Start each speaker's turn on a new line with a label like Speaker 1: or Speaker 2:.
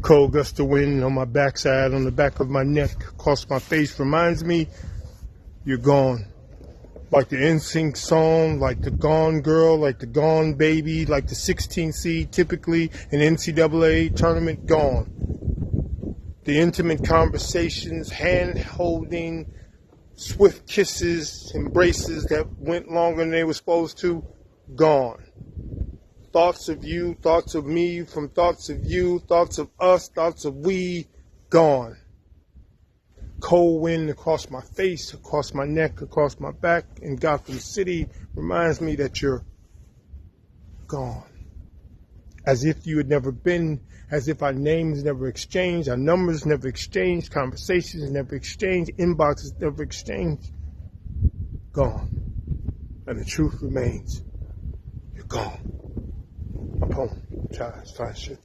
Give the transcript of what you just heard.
Speaker 1: Cold gust of wind on my backside, on the back of my neck, across my face reminds me you're gone. Like the NSYNC song, like the Gone Girl, like the Gone Baby, like the 16th seed, typically an NCAA tournament, gone. The intimate conversations, hand-holding, swift kisses, embraces that went longer than they were supposed to, gone. Thoughts of you, thoughts of me, from thoughts of you, thoughts of us, thoughts of we, gone. Cold wind across my face, across my neck, across my back in Gotham City reminds me that you're gone. As if you had never been, as if our names never exchanged, our numbers never exchanged, conversations never exchanged, inboxes never exchanged. Gone. And the truth remains, you're gone. My poem, Charles, fine shit.